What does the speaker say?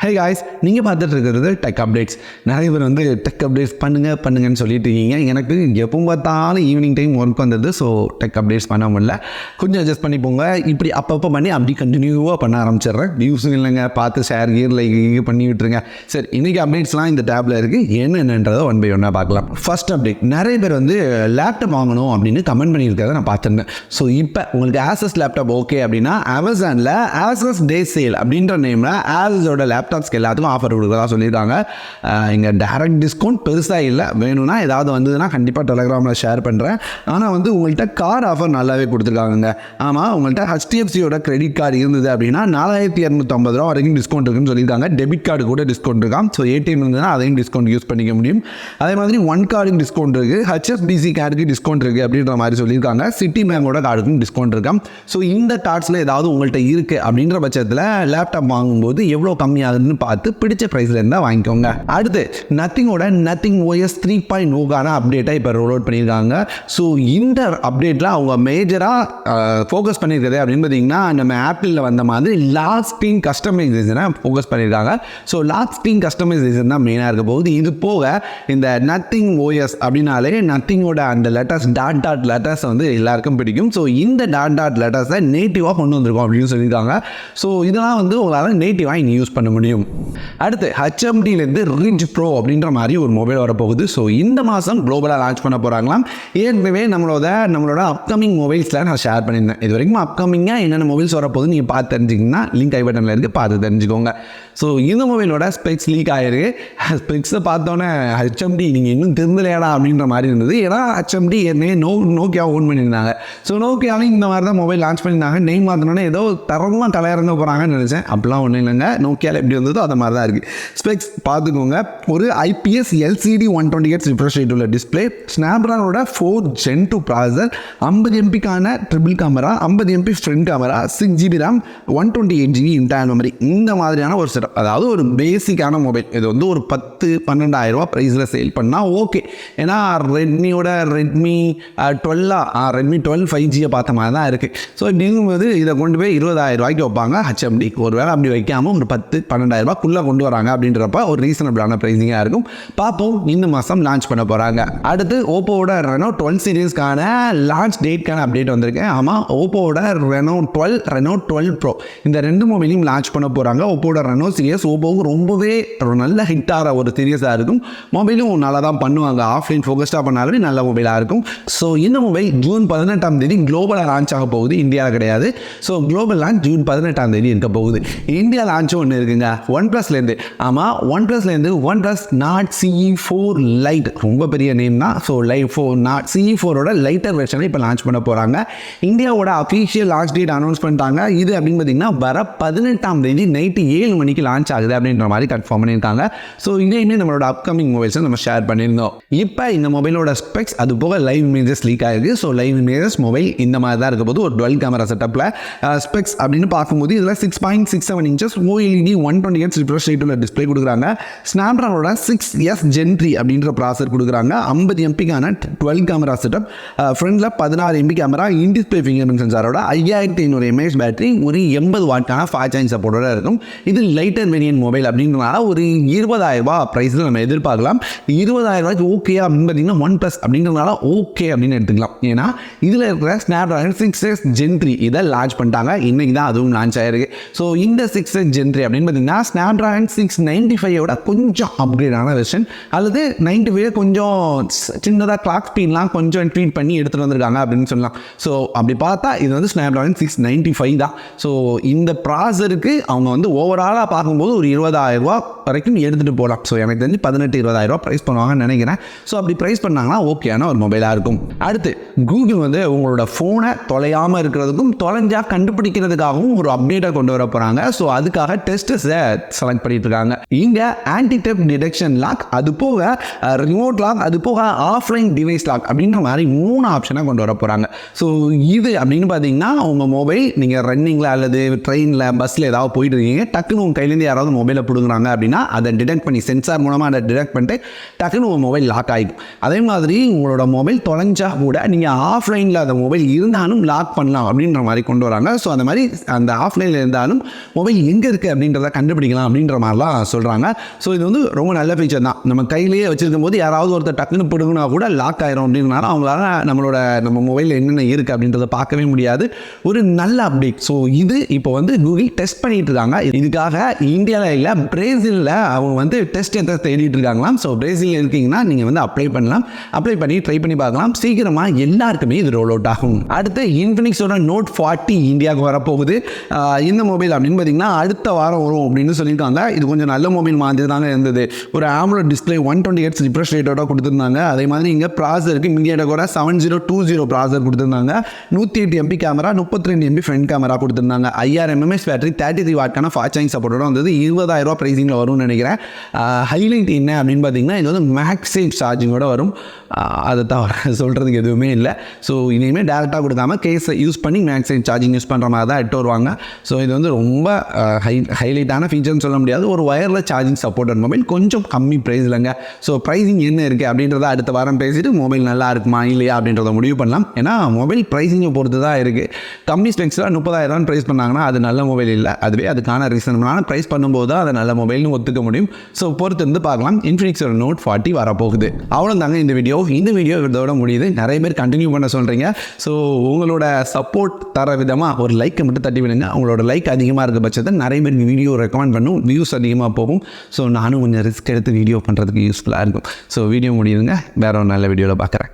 Hey guys, நீங்கள் பார்த்துட்டு இருக்கிறது டெக் அப்டேட்ஸ். நிறைய பேர் வந்து டெக் அப்டேட்ஸ் பண்ணுங்கன்னு சொல்லிட்டு இருக்கீங்க. எனக்கு எப்போ பார்த்தாலும் ஈவினிங் டைம் ஒர்க் வந்தது. ஸோ டெக் அப்டேட்ஸ் பண்ண முடியல. கொஞ்சம் அட்ஜஸ்ட் பண்ணிப்போங்க. இப்படி அப்பப்போ பண்ணி அப்படி கண்டினியூவாக பண்ண ஆரம்பிச்சிடுறேன். நியூஸும் இல்லைங்க, பார்த்து ஷேர் கீர் லைக் பண்ணி விட்டுருங்க. சரி, இன்றைக்கி அப்டேட்ஸ்லாம் இந்த டேப்பில் இருக்குது. என்னென்னன்றதை ஒன் பை ஒன்னாக பார்க்கலாம். ஃபர்ஸ்ட் அப்டேட், நிறைய பேர் வந்து லேப்டாப் வாங்கணும் அப்படின்னு கமெண்ட் பண்ணியிருக்கிறத நான் பார்த்துருந்தேன். ஸோ இப்போ உங்களுக்கு ஆசஸ் லேப்டாப் ஓகே அப்படின்னா அமேசானில் ஆசஸ் டே சேல் அப்படின்ற நேமில் ஆசஸோட லேப்டாப்ஸ்க்கு எல்லாத்துக்கும் ஆஃபர் கொடுக்குறதா சொல்லியிருக்காங்க. இங்கே டைரக்ட் டிஸ்கவுண்ட் பெருசாக இல்லை. வேணும்னா ஏதாவது வந்ததுன்னா கண்டிப்பாக டெலிகிராமில் ஷேர் பண்ணுறேன். ஆனால் வந்து உங்கள்கிட்ட கார் ஆஃபர் நல்லாவே கொடுத்துருக்காங்க. ஆமாம், உங்கள்கிட்ட ஹெச்டிஎஃப்சியோட கிரெடிட் கார்டு இருந்தது அப்படின்னா 4250 ரூபா வரைக்கும் டிஸ்கவுண்ட் இருக்குன்னு சொல்லியிருக்காங்க. டெபிட் கார்டு கூட டிஸ்கவுண்ட் இருக்காம். ஸோ ஏடிஎம் இருந்ததுன்னா அதையும் டிஸ்கவுண்ட் யூஸ் பண்ணிக்க முடியும். அதே மாதிரி ஒன் கார்டுக்கு டிஸ்கவுண்ட் இருக்குது, ஹெச்எஸ்பிசி கார்டுக்கு டிஸ்கவுண்ட் இருக்குது அப்படின்ற மாதிரி சொல்லியிருக்காங்க. சிட்டி பேங்கோட கார்டுக்கும் டிஸ்கவுண்ட் இருக்காம். ஸோ இந்த கார்ட்ஸில் ஏதாவது உங்கள்கிட்ட இருக்குது அப்படின்ற பட்சத்தில் லேப்டாப் வாங்கும்போது எவ்வளோ கம்மியாகுதுன்னு பார்த்து பிடிச்ச ப்ரைஸில் இருந்தால் வாங்கிக்கோங்க. அடுத்து நத்திங்கோட நத்திங் OS 3.0 அப்டேட்டை இப்போ ரோல் அவுட் பண்ணியிருக்காங்க. ஸோ இந்த அப்டேட்டில் அவங்க மேஜராக ஃபோக்கஸ் பண்ணியிருக்கிறது அப்படின்னு பார்த்தீங்கன்னா நம்ம ஆப்பிளில் வந்த மாதிரி லாக் ஸ்க்ரீன் கஸ்டமைசேஷனை ஃபோக்கஸ் பண்ணியிருக்காங்க. ஸோ லாக் ஸ்க்ரீன் கஸ்டமைசேஷன் தான் மெயினாக இருக்க போகுது. இது போக இந்த நத்திங் OS அப்படின்னாலே நத்திங்கோட அந்த லெட்டர்ஸ் டாட் லெட்டர்ஸ் வந்து எல்லாருக்கும் பிடிக்கும். ஸோ இந்த டாட் லெட்டர்ஸை நேட்டிவாக கொண்டு வந்திருக்கோம் அப்படின்னு சொல்லியிருக்காங்க. ஸோ இதெல்லாம் வந்து உங்களால் நேட்டிவாக இங்கே யூஸ் பண்ண முடியும். அடுத்து HMDலேருந்து ரிட்ஜ் ப்ரோ அப்படின்ற மாதிரி ஒரு மொபைல் வரப்போகுது. ஸோ இந்த மாதம் குளோபலாக லான்ச் பண்ண போகிறாங்களாம். ஏற்கனவே நம்மளோட அப்கமிங் மொபைல்ஸில் நான் ஷேர் பண்ணியிருந்தேன். இது வரைக்கும் அப்கமிங்காக என்னென்ன மொபைல்ஸ் வரப்போகுது நீங்கள் பார்த்து தெரிஞ்சிங்கன்னா லிங்க் ஐ பட்டனில் இருக்குது, பார்த்து தெரிஞ்சுக்கோங்க. ஸோ இந்த மொபைலோட ஸ்பெக்ஸ் லீக் ஆகிருக்கு. ஸ்பெக்ஸை பார்த்தோன்னே HMD நீங்கள் இன்னும் தெரிஞ்சலையாடா அப்படின்ற மாதிரி இருந்தது. ஏன்னா HMD ஏற்கனவே நோக்கியா ஓன் பண்ணியிருந்தாங்க. ஸோ நோக்கியாவும் இந்த மாதிரி தான் மொபைல் லான்ச் பண்ணியிருந்தாங்க. நெய்ம் மாற்றினோன்னே ஏதோ தரமாக தலையிறந்து போகிறாங்கன்னு நினச்சேன். அப்படிலாம் ஒன்றும் இல்லைங்க. நோக்கியாவில் எப்படி இருந்ததோ அதை மாதிரி தான் இருக்குது. ஸ்பெக்ஸ் பார்த்துக்கோங்க. ஒரு IPS LCD 120Hz refresh rate உள்ள டிஸ்பிளே, ஸ்னாப்ட்ராகனோட 4 Gen 2 ப்ராசஸர், 50 MPக்கான triple camera, 50 MP front camera, 6GB RAM, 128GB internal memory. இந்த மாதிரியான ஒரு செட்டப். அதாவது ஒரு பேசிக்கான மொபைல். இது வந்து ஒரு 10-12 ரூபா ப்ரைஸில் சேல் பண்ணால் ஓகே. ஏன்னா ரெட்மியோட ரெட்மி 12 5Gயை பார்த்த மாதிரி தான் இருக்குது. ஸோ இப்படி இருக்கும்போது இதை கொண்டு போய் 20,000 ரூபாய்க்கு வைப்பாங்க HMD. ஒரு வேளை அப்படி வைக்காமல் ஒரு 10-12 ரூபாய்க்குள்ளே கொண்டு வராங்க அப்படின்றப்ப ஒரு ரீசனபிளான ப்ரைஸிங்காக இருக்கும். பார்ப்போம், இந்த மாதம் லான்ச் பண்ண போகிறாங்க. அடுத்து ஓப்போவோட ரெனோ 12 சீரீஸ்க்கான லான்ச் டேட்கான அப்டேட் வந்திருக்கு. ஆமாம், ஓப்போவோட ரெனோ 12 ப்ரோ இந்த ரெண்டு மொபைலையும் லான்ச் பண்ண போகிறாங்க. ஓப்போட ரெனோ சீரியஸ் ஓப்போவுக்கு ரொம்பவே நல்ல ஹிட் ஆகிற ஒரு சீரியஸாக இருக்கும். மொபைலும் நல்லா தான் பண்ணுவாங்க. ஆஃப்லைன் ஃபோக்கஸ்டாக பண்ணாலுமே நல்ல மொபைலாக இருக்கும். ஸோ இந்த மொபைல் ஜூன் 18 குளோபலாக லான்ச் ஆக போகுது, இந்தியாவில் கிடையாது. ஸோ குளோபல் லான்ச் ஜூன் 18 இருக்க போகுது. இந்தியா லான்ச்சும் ஒன்று இருக்குங்க ஒன் ப்ளஸ்லேருந்து. ஆமாம், ஒன் ப்ளஸ்லேருந்து OnePlus Nord CE4 Lite, ரொம்ப பெரிய நேம் தான். ஸோ நாட் CE4ஓட லைட்டர் வெர்ஷனை இப்போ லான்ச் பண்ண போகிறாங்க. இந்தியாவோட அஃபீஷியல் லான்ச் டேட் அனௌன்ஸ் பண்ணிட்டாங்க. இது அப்படின்னு பார்த்தீங்கன்னா வர 18 நைட்டு 7 மணிக்கு லான்ச் ஆகுது அப்படின்ற மாதிரி கன்ஃபார்ம் பண்ணியிருக்காங்க. ஸோ இதையுமே நம்மளோட அப்கமிங் மொபைல்ஸை நம்ம ஷேர் பண்ணியிருந்தோம். இப்போ இந்த மொபைலோட ஸ்பெக்ஸ் அது போக லைவ் இமேஜஸ் லீக் ஆகிருக்கு. ஸோ லைவ் இமேஜஸ் மொபைல் இந்த மாதிரி தான் இருக்க போது. ஒரு 12 கேமரா செட்டப்பில் ஸ்பெக்ஸ் அப்படின்னு பார்க்கும்போது இதில் 6.67 inches OLED 120Hz refresh rate உள்ள டிஸ்பிளே கொடுக்குறாங்க. ஸ்னாப்ட்ராகனோட 6S Gen 3 அப்படின்ற ப்ராசஸர் கொடுக்குறாங்க. 50 MPக்கான 12 கேமரா செட்டப், ஃப்ரண்ட்டில் 16 MP camera, in display fingerprint சென்சாரோட 5500 mAh பேட்டரி, ஒரு 80 வாட்டான ஃபாஸ்ட் சார்ஜிங் சப்போர்ட்டோட இருக்கும். இது லைட்டர் வேரியன்ட் மொபைல் அப்படின்றனால ஒரு 20,000 ரூபாய் ப்ரைஸில் நம்ம எதிர்பார்க்கலாம். 20,000 ரூபாய்க்கு ஓகே அப்படின்னு பார்த்தீங்கன்னா ஒன் ப்ளஸ் அப்படின்றனால ஓகே அப்படின்னு எடுத்துக்கலாம். ஏன்னா இதில் இருக்கிற ஸ்னாப்ட்ராகன் 6S Gen 3 இதை லான்ச் பண்ணிட்டாங்க. இன்னைக்கு தான் அதுவும் லான்ச் ஆயிருக்கு. ஸோ இந்த 6S Gen 3 அப்படின்னு பார்த்தீங்கன்னா ஸ்னாப்ட்ராகன் 695 கொஞ்சம் அப்கிரேடான வெர்ஷன், அல்லது 95 கொஞ்சம் சின்னதாக கிளாக் ஸ்பீட்லாம் கொஞ்சம் ட்வீட் பண்ணி எடுத்துகிட்டு வந்திருக்காங்க அப்படின்னு சொல்லலாம். ஸோ அப்படி பார்த்தா இது வந்து ஸ்னாப்ட்ராகன் 695 தான். ஸோ இந்த ப்ராசருக்கு அவங்க வந்து ஓவராலாக பார்க்கும்போது ஒரு 20,000 ரூபா வரைக்கும் எடுத்துகிட்டு போகலாம். ஸோ எனக்கு தெரிஞ்சு 18-20,000 ரூபா ப்ரைஸ் பண்ணுவாங்கன்னு நினைக்கிறேன். ஸோ அப்படி ப்ரைஸ் பண்ணாங்கன்னா ஓகேயான ஒரு மொபைலாக இருக்கும். அடுத்து கூகுள் வந்து உங்களோட ஃபோனை தொலையாமல் இருக்கிறதுக்கும் தொலைஞ்சா கண்டுபிடிக்கிறதுக்காகவும் ஒரு அப்டேட்டை கொண்டு வர போகிறாங்க. ஸோ அதுக்காக டெஸ்டர்ஸை செலக்ட் பண்ணிட்டு இருக்காங்க. இங்கே ஆன்டி டெப் டிடெக்ஷன் லாக், அது போக ரிமோட் லாக், அது போக ஆஃப்லைன் டிவைஸ் லாக் அப்படின்ற மாதிரி 3 ஆப்ஷனை கொண்டு வர போகிறாங்க. ஸோ இது அப்படின்னு பார்த்தீங்கன்னா உங்கள் மொபைல் நீங்கள் ரன்னிங்கில் அல்லது ட்ரெயினில் பஸ்ஸில் ஏதாவது போயிட்டு இருக்கீங்க, டக்குன்னு உங்கள் கையிலேருந்து யாராவது மொபைலை பிடுங்குறாங்க அப்படின்னா அதை டிடெக்ட் பண்ணி சென்சார் மூலமாக அதை டிடெக்ட் பண்ணிட்டு டக்குன்னு உங்கள் மொபைல் லாக் ஆகிடும். அதே மாதிரி உங்களோட மொபைல் தொலைஞ்சா கூட நீங்கள் ஆஃப்லைனில் அந்த மொபைல் இருந்தாலும் லாக் பண்ணலாம் அப்படின்ற மாதிரி கொண்டு வராங்க. ஸோ அந்த மாதிரி அந்த ஆஃப்லைனில் இருந்தாலும் மொபைல் எங்கே இருக்குது அப்படின்றத கண்டுபிடிக்கலாம் அப்படின்ற மாதிரிலாம் சொல்கிறாங்க. ஸோ இது வந்து ரொம்ப நல்ல ஃபீச்சர் தான். நம்ம கையிலேயே வச்சிருக்கும் போது யாராவது ஒருத்தர் டக்குன்னு பிடுங்கினா கூட லாக் ஆயிரும் அப்படின்றனால அவங்களால நம்ம மொபைலில் என்னென்ன இருக்குது அப்படின்றத பார்க்கவே முடியாது. ஒரு நல்ல அப்டேட். ஸோ இது இப்போ வந்து கூகுள் டெஸ்ட் பண்ணிட்டு இருக்காங்க. இதுக்காக இந்தியாவில் இல்லை, பிரேசிலில் அவங்க வந்து டெஸ்ட் தேடிட்டு இருக்காங்களாம். ஸோ பிரேசிலில் இருக்கீங்கன்னா நீங்கள் வந்து அப்ளை பண்ணலாம். அப்ளை பண்ணி ட்ரை பண்ணி பார்க்கலாம். சீக்கிரமாக எல்லாருக்குமே இது ரோல் அவுட் ஆகும். அடுத்து இன்ஃபினிக்ஸோட Note 40 இந்தியாவுக்கு வரப்போகுது. இந்த மொபைல் அப்படின்னு பார்த்தீங்கன்னா அடுத்த வாரம் வரும் அப்படின்னு சொல்லியிருக்காங்க. இது கொஞ்சம் நல்ல மொபைல் மாதிரி தாங்க இருந்தது. ஒரு AMOLED டிஸ்பிளே 120Hz ரிஃப்ரெஷ் ரேட்டோட கொடுத்துருந்தாங்க. அதே மாதிரி இங்கே ப்ராசருக்கு மீடியாடெக் கூட 7020 ப்ராசர் கொடுத்துருந்தாங்க. 108 MP camera, 32 MP front camera கொடுத்துருந்தாங்க. 5000 mAh பேட்டரி, 33 வாட்கான ஃபாஸ்ட் சார்ஜிங் சப்போர்ட்டோட வந்தது. 20,000 ப்ரைஸிங்கில் வரும்னு நினைக்கிறேன். ஹைலைட் என்ன அப்படின்னு பார்த்தீங்கன்னா இது வந்து மேக்ஸேஜ் சார்ஜிங்கோட வரும். அதை தவிர சொல்கிறதுக்கு எதுவுமே இல்லை. ஸோ இனிமேல் டேரெக்டாக கொடுக்காம கேஸை யூஸ் பண்ணி மேக்ஸேஜ் சார்ஜிங் யூஸ் பண்ணுற மாதிரி தான் எட்டு வருவாங்க. ஸோ இது வந்து ரொம்ப ஹைலைட்டான ஃபீச்சர்னு சொல்ல முடியாது. ஒரு வயர்லெஸ் சார்ஜிங் சப்போர்ட்டட் மொபைல், கொஞ்சம் கம்மி ப்ரைஸ்லங்க. ஸோ ப்ரைஸிங் என்ன இருக்குது அப்படின்றத அடுத்த வாரம் பேசிட்டு மொபைல் நல்லா இருக்குமா இல்லையா அப்படின்றத முடிவு பண்ணலாம். ஏன்னா மொபைல் ப்ரைஸிங்கை பொறுத்து தான் இருக்குது. கம்மி ஸ்பெக்ஸில் 30,000 ப்ரைஸ் பண்ணாங்கன்னா அது நல்ல மொபைல் இல்லை. அதுவே அதுக்கான ரீசனான ப்ரைஸ் பண்ணும்போது தான் அதை நல்ல மொபைல்னு ஒத்துக்க முடியும். ஸோ பொறுத்து இருந்து பார்க்கலாம். இன்ஃபினிக்ஸோட Note 40 வரப்போகுது. அவ்வளோ தாங்க இந்த வீடியோ இதோட முடியுது. நிறைய பேர் கண்டினியூ பண்ண சொல்கிறீங்க. ஸோ உங்களோட சப்போர்ட் தர விதமாக ஒரு லைக்கை மட்டும் தட்டி விடுங்க. உங்களோட லைக் அதிகமாக இருக்க பட்சத்தை நிறைய பேருக்கு வீடியோ ரெக்கமெண்ட் பண்ணும், வியூஸ் அதிகமாக போகும். ஸோ நானும் கொஞ்சம் ரிஸ்க் எடுத்து வீடியோ பண்ணுறதுக்கு யூஸ்ஃபுல்லாக இருக்கும். ஸோ வீடியோ முடியுதுங்க. வேற ஒரு நல்ல வீடியோவில் பார்க்குறேன்.